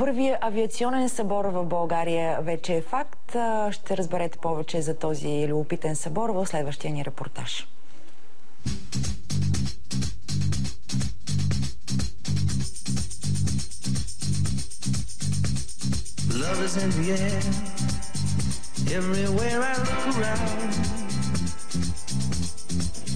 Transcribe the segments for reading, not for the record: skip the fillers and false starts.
Първият авиационен събор в България вече е факт. Ще разберете повече за този любопитен събор в следващия ни репортаж.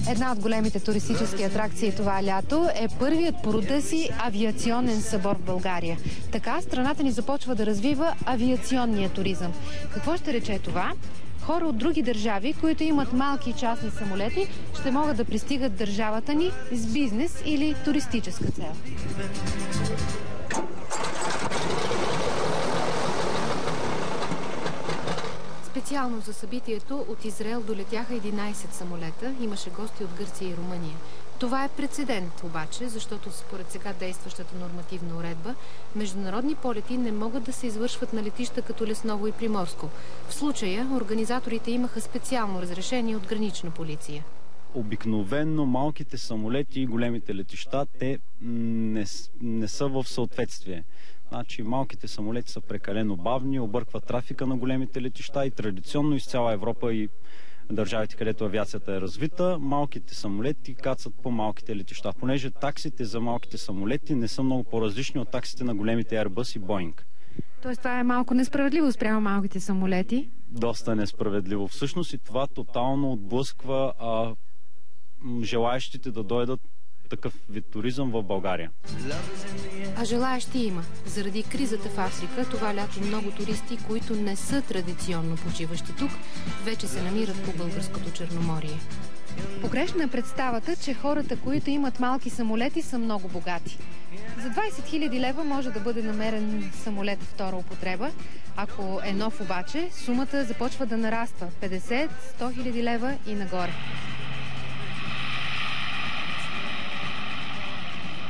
Една от големите туристически атракции това лято е първият по рода си авиационен събор в България. Така страната ни започва да развива авиационния туризъм. Какво ще рече това? Хора от други държави, които имат малки частни самолети, ще могат да пристигат в държавата ни с бизнес или туристическа цел. Специално за събитието от Израел долетяха 11 самолета, имаше гости от Гърция и Румъния. Това е прецедент обаче, защото според сега действащата нормативна уредба, международни полети не могат да се извършват на летища като Лесново и Приморско. В случая организаторите имаха специално разрешение от гранична полиция. Обикновено малките самолети и големите летища, те не са в съответствие. Значи малките самолети са прекалено бавни, объркват трафика на големите летища и традиционно из цяла Европа и държавите, където авиацията е развита, малките самолети кацат по малките летища, понеже таксите за малките самолети не са много по-различни от таксите на големите Airbus и Boeing. Тоест това е малко несправедливо спрямо малките самолети? Доста несправедливо всъщност и това тотално отблъсква желаещите да дойдат такъв вид туризъм в България. А желаещи има. Заради кризата в Африка, това лято много туристи, които не са традиционно почиващи тук, вече се намират по българското Черноморие. Погрешна е представата, че хората, които имат малки самолети, са много богати. За 20 000 лева може да бъде намерен самолет втора употреба. Ако е нов обаче, сумата започва да нараства. 50-100 000 лева и нагоре.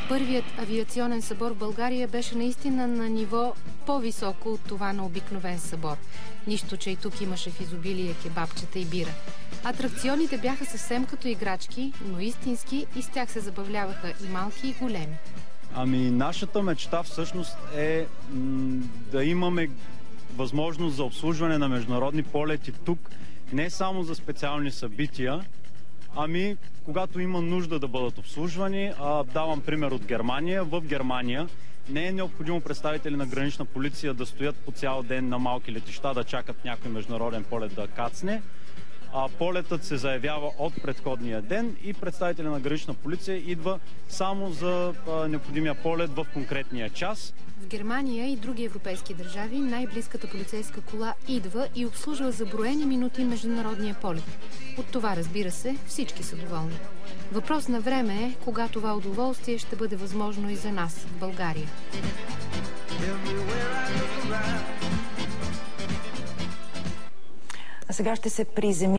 Първият авиационен събор в България беше наистина на ниво по-високо от това на обикновен събор. Нищо, че и тук имаше в изобилие кебабчета и бира. Атракционите бяха съвсем като играчки, но истински и с тях се забавляваха и малки, и големи. Нашата мечта всъщност е да имаме възможност за обслужване на международни полети тук, не само за специални събития, когато има нужда да бъдат обслужвани. Давам пример от Германия. В Германия не е необходимо представители на гранична полиция да стоят по цял ден на малки летища, да чакат някой международен полет да кацне. Полетът се заявява от предходния ден и представители на гранична полиция идва само за необходимия полет в конкретния час. В Германия и други европейски държави най-близката полицейска кола идва и обслужва за броени минути международния полет. От това, разбира се, всички са доволни. Въпрос на време е, кога това удоволствие ще бъде възможно и за нас в България. А сега ще се приземим